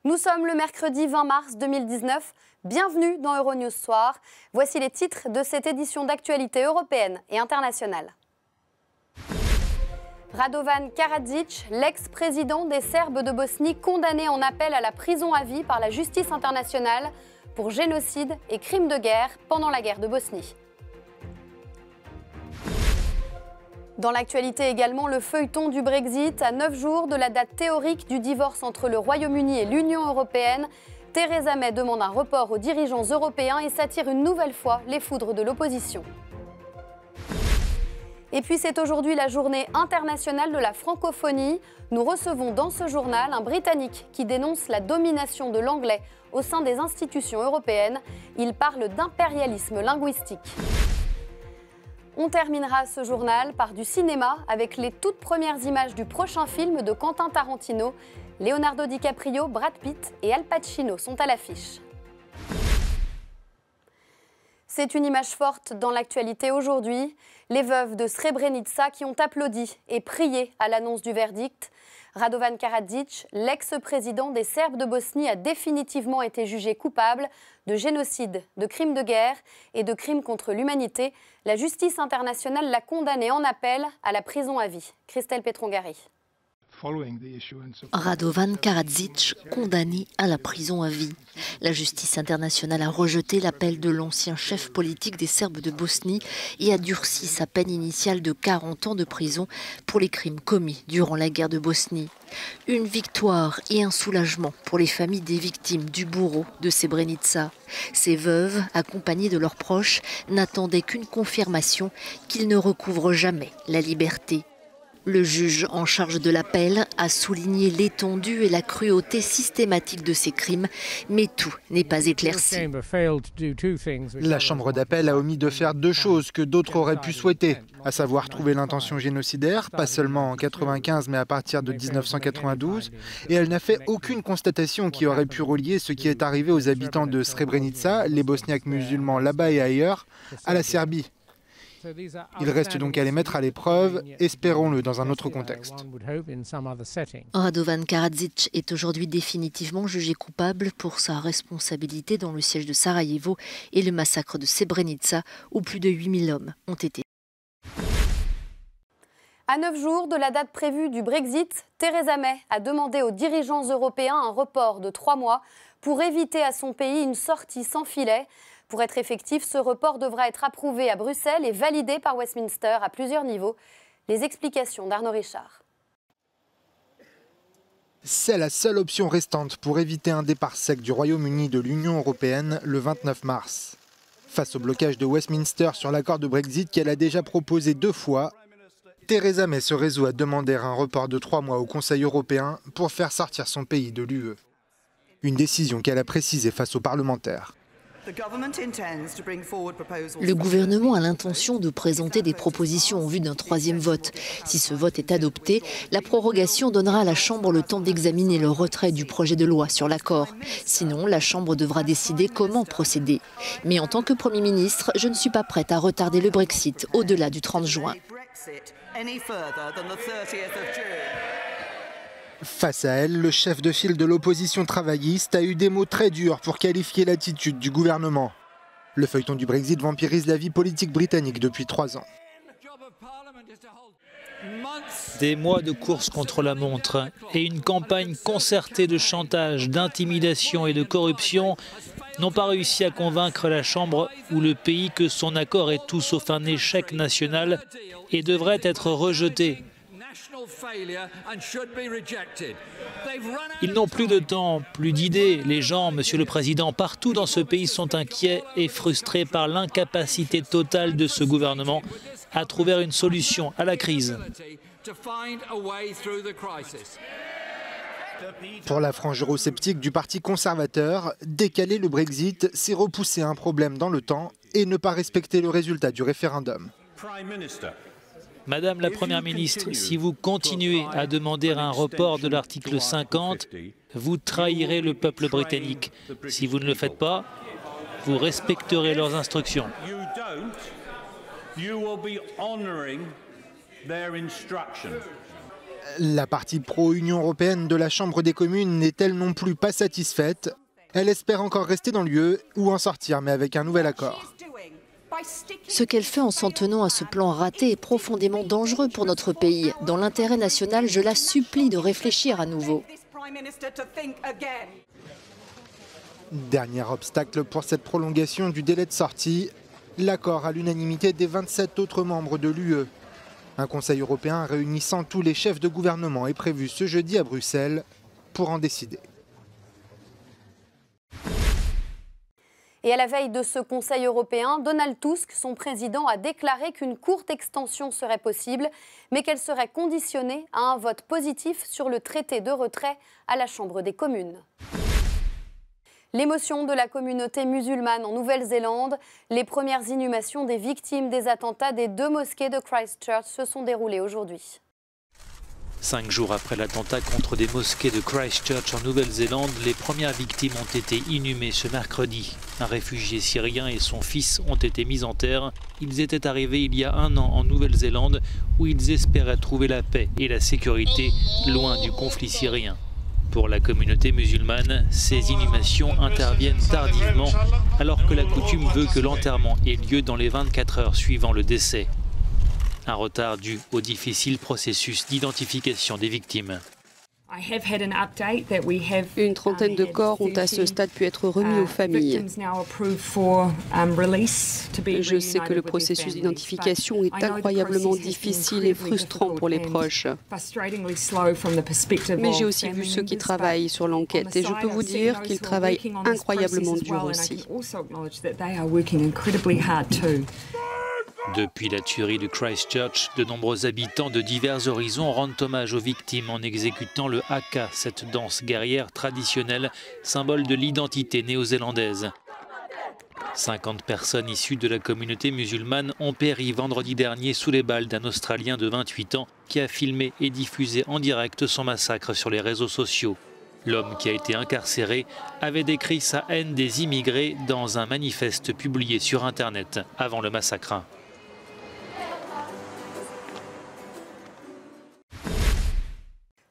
Nous sommes le mercredi 20 mars 2019. Bienvenue dans Euronews Soir. Voici les titres de cette édition d'actualité européenne et internationale. Radovan Karadzic, l'ex-président des Serbes de Bosnie, condamné en appel à la prison à vie par la justice internationale pour génocide et crimes de guerre pendant la guerre de Bosnie. Dans l'actualité également, le feuilleton du Brexit. À 9 jours de la date théorique du divorce entre le Royaume-Uni et l'Union européenne, Theresa May demande un report aux dirigeants européens et s'attire une nouvelle fois les foudres de l'opposition. Et puis c'est aujourd'hui la journée internationale de la francophonie. Nous recevons dans ce journal un Britannique qui dénonce la domination de l'anglais au sein des institutions européennes. Il parle d'impérialisme linguistique. On terminera ce journal par du cinéma avec les toutes premières images du prochain film de Quentin Tarantino. Leonardo DiCaprio, Brad Pitt et Al Pacino sont à l'affiche. C'est une image forte dans l'actualité aujourd'hui. Les veuves de Srebrenica qui ont applaudi et prié à l'annonce du verdict. Radovan Karadzic, l'ex-président des Serbes de Bosnie, a définitivement été jugé coupable de génocide, de crimes de guerre et de crimes contre l'humanité. La justice internationale l'a condamné en appel à la prison à vie. Christelle Petrongari. Radovan Karadzic, condamné à la prison à vie. La justice internationale a rejeté l'appel de l'ancien chef politique des Serbes de Bosnie et a durci sa peine initiale de 40 ans de prison pour les crimes commis durant la guerre de Bosnie. Une victoire et un soulagement pour les familles des victimes du bourreau de Srebrenica. Ces veuves, accompagnées de leurs proches, n'attendaient qu'une confirmation qu'ils ne recouvrent jamais la liberté. Le juge en charge de l'appel a souligné l'étendue et la cruauté systématique de ces crimes, mais tout n'est pas éclairci. La chambre d'appel a omis de faire deux choses que d'autres auraient pu souhaiter, à savoir trouver l'intention génocidaire, pas seulement en 1995 mais à partir de 1992, et elle n'a fait aucune constatation qui aurait pu relier ce qui est arrivé aux habitants de Srebrenica, les Bosniaques musulmans là-bas et ailleurs, à la Serbie. Il reste donc à les mettre à l'épreuve, espérons-le dans un autre contexte. Radovan Karadzic est aujourd'hui définitivement jugé coupable pour sa responsabilité dans le siège de Sarajevo et le massacre de Srebrenica où plus de 8000 hommes ont été. À 9 jours de la date prévue du Brexit, Theresa May a demandé aux dirigeants européens un report de 3 mois pour éviter à son pays une sortie sans filet. Pour être effectif, ce report devra être approuvé à Bruxelles et validé par Westminster à plusieurs niveaux. Les explications d'Arnaud Richard. C'est la seule option restante pour éviter un départ sec du Royaume-Uni de l'Union européenne le 29 mars. Face au blocage de Westminster sur l'accord de Brexit qu'elle a déjà proposé 2 fois, Theresa May se résout à demander un report de 3 mois au Conseil européen pour faire sortir son pays de l'UE. Une décision qu'elle a précisée face aux parlementaires. Le gouvernement a l'intention de présenter des propositions en vue d'un 3e vote. Si ce vote est adopté, la prorogation donnera à la Chambre le temps d'examiner le retrait du projet de loi sur l'accord. Sinon, la Chambre devra décider comment procéder. Mais en tant que Premier ministre, je ne suis pas prête à retarder le Brexit au-delà du 30 juin. Face à elle, le chef de file de l'opposition travailliste a eu des mots très durs pour qualifier l'attitude du gouvernement. Le feuilleton du Brexit vampirise la vie politique britannique depuis 3 ans. Des mois de course contre la montre et une campagne concertée de chantage, d'intimidation et de corruption n'ont pas réussi à convaincre la Chambre ou le pays que son accord est tout sauf un échec national et devrait être rejeté. Ils n'ont plus de temps, plus d'idées. Les gens, Monsieur le Président, partout dans ce pays sont inquiets et frustrés par l'incapacité totale de ce gouvernement à trouver une solution à la crise. Pour la frange eurosceptique du Parti conservateur, décaler le Brexit, c'est repousser un problème dans le temps et ne pas respecter le résultat du référendum. Madame la Première ministre, si vous continuez à demander un report de l'article 50, vous trahirez le peuple britannique. Si vous ne le faites pas, vous respecterez leurs instructions. La partie pro-Union européenne de la Chambre des communes n'est-elle non plus pas satisfaite? Elle espère encore rester dans l'UE ou en sortir, mais avec un nouvel accord. Ce qu'elle fait en s'en tenant à ce plan raté est profondément dangereux pour notre pays. Dans l'intérêt national, je la supplie de réfléchir à nouveau. Dernier obstacle pour cette prolongation du délai de sortie, l'accord à l'unanimité des 27 autres membres de l'UE. Un Conseil européen réunissant tous les chefs de gouvernement est prévu ce jeudi à Bruxelles pour en décider. Et à la veille de ce Conseil européen, Donald Tusk, son président, a déclaré qu'une courte extension serait possible, mais qu'elle serait conditionnée à un vote positif sur le traité de retrait à la Chambre des communes. L'émotion de la communauté musulmane en Nouvelle-Zélande, les premières inhumations des victimes des attentats des 2 mosquées de Christchurch se sont déroulées aujourd'hui. 5 jours après l'attentat contre des mosquées de Christchurch en Nouvelle-Zélande, les premières victimes ont été inhumées ce mercredi. Un réfugié syrien et son fils ont été mis en terre. Ils étaient arrivés il y a 1 an en Nouvelle-Zélande où ils espéraient trouver la paix et la sécurité loin du conflit syrien. Pour la communauté musulmane, ces inhumations interviennent tardivement alors que la coutume veut que l'enterrement ait lieu dans les 24 heures suivant le décès. Un retard dû au difficile processus d'identification des victimes. Une trentaine de corps ont à ce stade pu être remis aux familles. Je sais que le processus d'identification est incroyablement difficile et frustrant pour les proches. Mais j'ai aussi vu ceux qui travaillent sur l'enquête et je peux vous dire qu'ils travaillent incroyablement dur aussi. Depuis la tuerie de Christchurch, de nombreux habitants de divers horizons rendent hommage aux victimes en exécutant le haka, cette danse guerrière traditionnelle, symbole de l'identité néo-zélandaise. 50 personnes issues de la communauté musulmane ont péri vendredi dernier sous les balles d'un Australien de 28 ans qui a filmé et diffusé en direct son massacre sur les réseaux sociaux. L'homme qui a été incarcéré avait décrit sa haine des immigrés dans un manifeste publié sur Internet avant le massacre.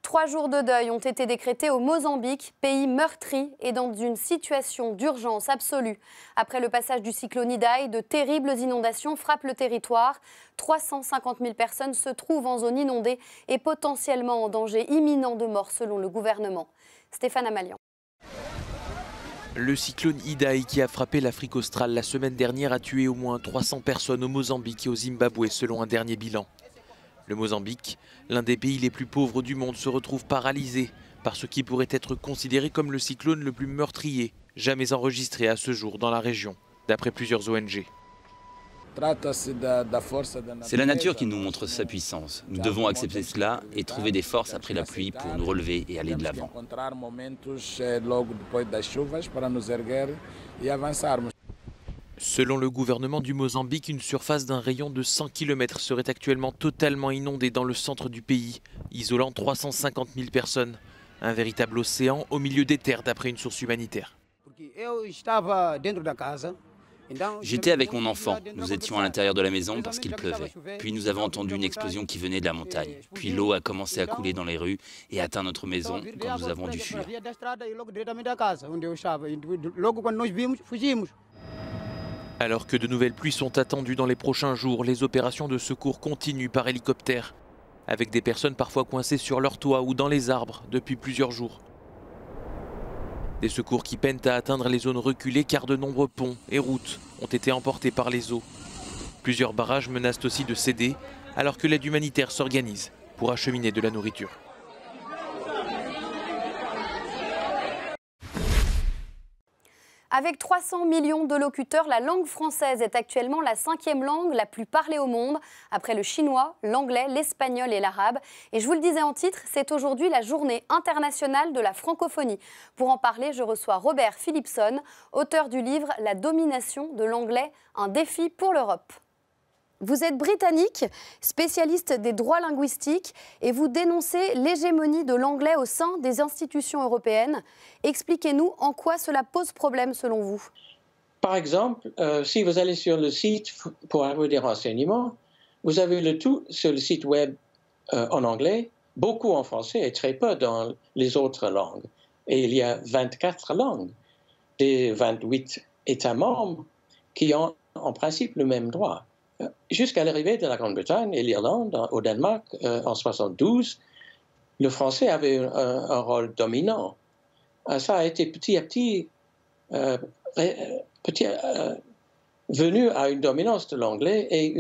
Trois jours de deuil ont été décrétés au Mozambique, pays meurtri et dans une situation d'urgence absolue. Après le passage du cyclone Idai, de terribles inondations frappent le territoire. 350 000 personnes se trouvent en zone inondée et potentiellement en danger imminent de mort selon le gouvernement. Stéphane Amalian. Le cyclone Idai qui a frappé l'Afrique australe la semaine dernière a tué au moins 300 personnes au Mozambique et au Zimbabwe selon un dernier bilan. Le Mozambique, l'un des pays les plus pauvres du monde, se retrouve paralysé par ce qui pourrait être considéré comme le cyclone le plus meurtrier jamais enregistré à ce jour dans la région, d'après plusieurs ONG. C'est la nature qui nous montre sa puissance. Nous devons accepter cela et trouver des forces après la pluie pour nous relever et aller de l'avant. Selon le gouvernement du Mozambique, une surface d'un rayon de 100 km serait actuellement totalement inondée dans le centre du pays, isolant 350 000 personnes. Un véritable océan au milieu des terres d'après une source humanitaire. J'étais avec mon enfant. Nous étions à l'intérieur de la maison parce qu'il pleuvait. Puis nous avons entendu une explosion qui venait de la montagne. Puis l'eau a commencé à couler dans les rues et atteint notre maison quand nous avons dû fuir. Alors que de nouvelles pluies sont attendues dans les prochains jours, les opérations de secours continuent par hélicoptère, avec des personnes parfois coincées sur leur toit ou dans les arbres depuis plusieurs jours. Des secours qui peinent à atteindre les zones reculées car de nombreux ponts et routes ont été emportés par les eaux. Plusieurs barrages menacent aussi de céder alors que l'aide humanitaire s'organise pour acheminer de la nourriture. Avec 300 millions de locuteurs, la langue française est actuellement la 5e langue la plus parlée au monde, après le chinois, l'anglais, l'espagnol et l'arabe. Et je vous le disais en titre, c'est aujourd'hui la journée internationale de la francophonie. Pour en parler, je reçois Robert Philipson, auteur du livre « La domination de l'anglais, un défi pour l'Europe ». Vous êtes britannique, spécialiste des droits linguistiques et vous dénoncez l'hégémonie de l'anglais au sein des institutions européennes. Expliquez-nous en quoi cela pose problème selon vous. Par exemple, si vous allez sur le site pour avoir des renseignements, vous avez le tout sur le site web en anglais beaucoup en français et très peu dans les autres langues. Et il y a 24 langues des 28 États membres qui ont en principe le même droit. Jusqu'à l'arrivée de la Grande-Bretagne et l'Irlande au Danemark en 1972, le français avait un rôle dominant. Ça a été petit à petit, venu à une dominance de l'anglais et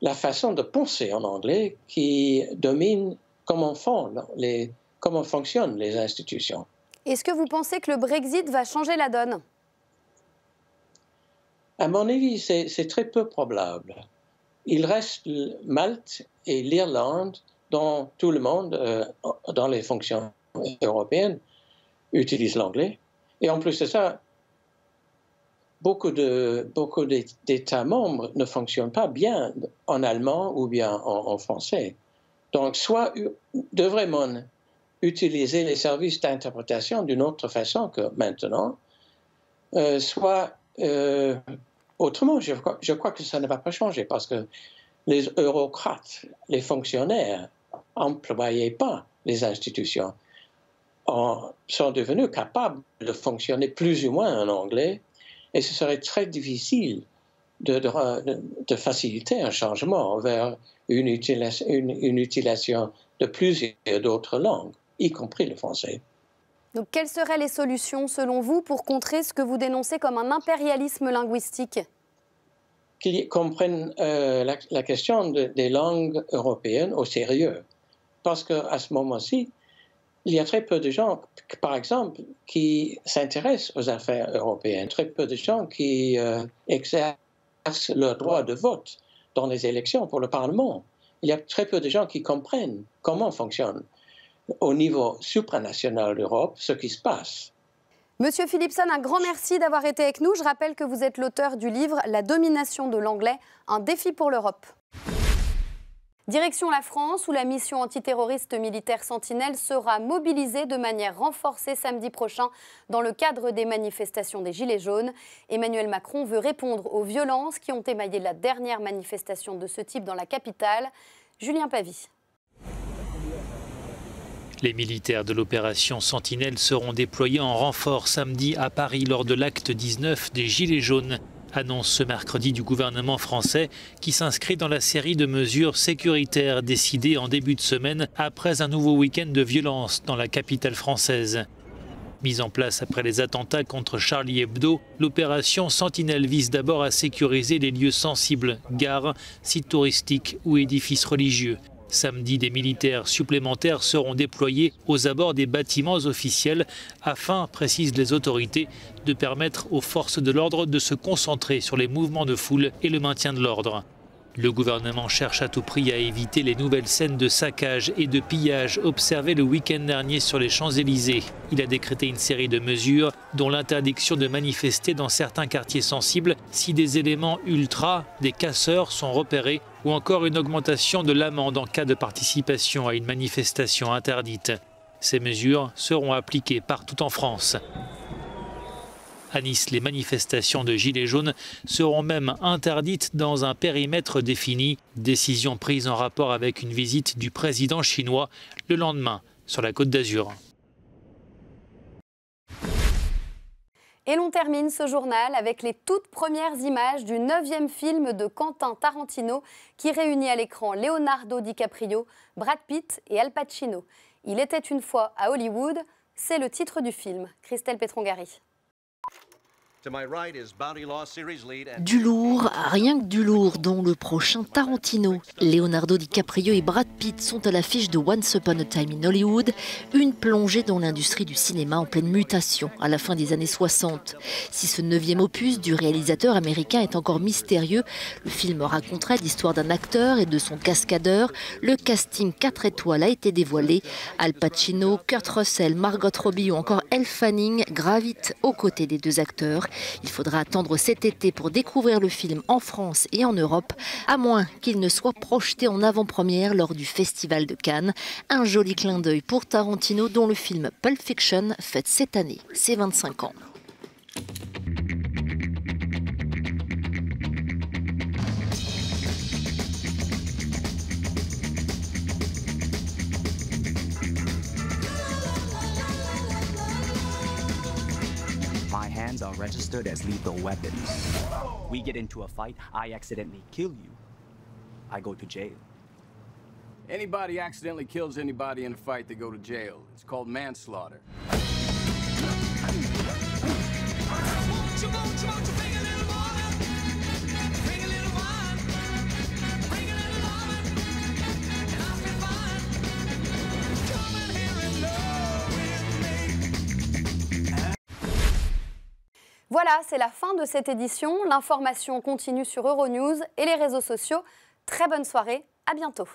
la façon de penser en anglais qui domine comment fonctionnent les institutions. Est-ce que vous pensez que le Brexit va changer la donne ? À mon avis, c'est très peu probable. Il reste Malte et l'Irlande dont tout le monde, dans les fonctions européennes, utilise l'anglais. Et en plus de ça, beaucoup d'États membres ne fonctionnent pas bien en allemand ou bien en français. Donc, soit devrait-on utiliser les services d'interprétation d'une autre façon que maintenant, soit autrement. Je crois que ça ne va pas changer parce que les eurocrates, les fonctionnaires, n'employaient pas les institutions, sont devenus capables de fonctionner plus ou moins en anglais, et ce serait très difficile de faciliter un changement vers une utilisation de plusieurs d'autres langues, y compris le français. Donc, quelles seraient les solutions, selon vous, pour contrer ce que vous dénoncez comme un impérialisme linguistique ? Qu'ils comprennent la question des langues européennes au sérieux. Parce qu'à ce moment-ci, il y a très peu de gens, par exemple, qui s'intéressent aux affaires européennes, très peu de gens qui exercent leur droit de vote dans les élections pour le Parlement. Il y a très peu de gens qui comprennent comment fonctionne au niveau supranational d'Europe ce qui se passe. Monsieur Philipson, un grand merci d'avoir été avec nous. Je rappelle que vous êtes l'auteur du livre « La domination de l'anglais, un défi pour l'Europe ». Direction la France, où la mission antiterroriste militaire Sentinelle sera mobilisée de manière renforcée samedi prochain dans le cadre des manifestations des Gilets jaunes. Emmanuel Macron veut répondre aux violences qui ont émaillé la dernière manifestation de ce type dans la capitale. Julien Pavy. Les militaires de l'opération Sentinelle seront déployés en renfort samedi à Paris lors de l'acte 19 des Gilets jaunes. Annonce ce mercredi du gouvernement français qui s'inscrit dans la série de mesures sécuritaires décidées en début de semaine après un nouveau week-end de violence dans la capitale française. Mise en place après les attentats contre Charlie Hebdo, l'opération Sentinelle vise d'abord à sécuriser les lieux sensibles, gares, sites touristiques ou édifices religieux. Samedi, des militaires supplémentaires seront déployés aux abords des bâtiments officiels afin, précisent les autorités, de permettre aux forces de l'ordre de se concentrer sur les mouvements de foule et le maintien de l'ordre. Le gouvernement cherche à tout prix à éviter les nouvelles scènes de saccage et de pillage observées le week-end dernier sur les Champs-Élysées. Il a décrété une série de mesures, dont l'interdiction de manifester dans certains quartiers sensibles si des éléments ultra, des casseurs, sont repérés, ou encore une augmentation de l'amende en cas de participation à une manifestation interdite. Ces mesures seront appliquées partout en France. À Nice, les manifestations de Gilets jaunes seront même interdites dans un périmètre défini. Décision prise en rapport avec une visite du président chinois le lendemain sur la Côte d'Azur. Et l'on termine ce journal avec les toutes premières images du 9e film de Quentin Tarantino qui réunit à l'écran Leonardo DiCaprio, Brad Pitt et Al Pacino. Il était une fois à Hollywood, c'est le titre du film. Christelle Pétron-Gary. Du lourd, rien que du lourd dans le prochain Tarantino. Leonardo DiCaprio et Brad Pitt sont à l'affiche de Once Upon a Time in Hollywood, une plongée dans l'industrie du cinéma en pleine mutation à la fin des années 60. Si ce 9e opus du réalisateur américain est encore mystérieux, le film raconterait l'histoire d'un acteur et de son cascadeur. Le casting 4 étoiles a été dévoilé. Al Pacino, Kurt Russell, Margot Robbie ou encore Elle Fanning gravitent aux côtés des deux acteurs. Il faudra attendre cet été pour découvrir le film en France et en Europe, à moins qu'il ne soit projeté en avant-première lors du Festival de Cannes. Un joli clin d'œil pour Tarantino, dont le film Pulp Fiction fête cette année ses 25 ans. are registered as lethal weapons. We get into a fight, I accidentally kill you, I go to jail. Anybody accidentally kills anybody in a fight, they go to jail. It's called manslaughter. Voilà, c'est la fin de cette édition. L'information continue sur Euronews et les réseaux sociaux. Très bonne soirée, à bientôt.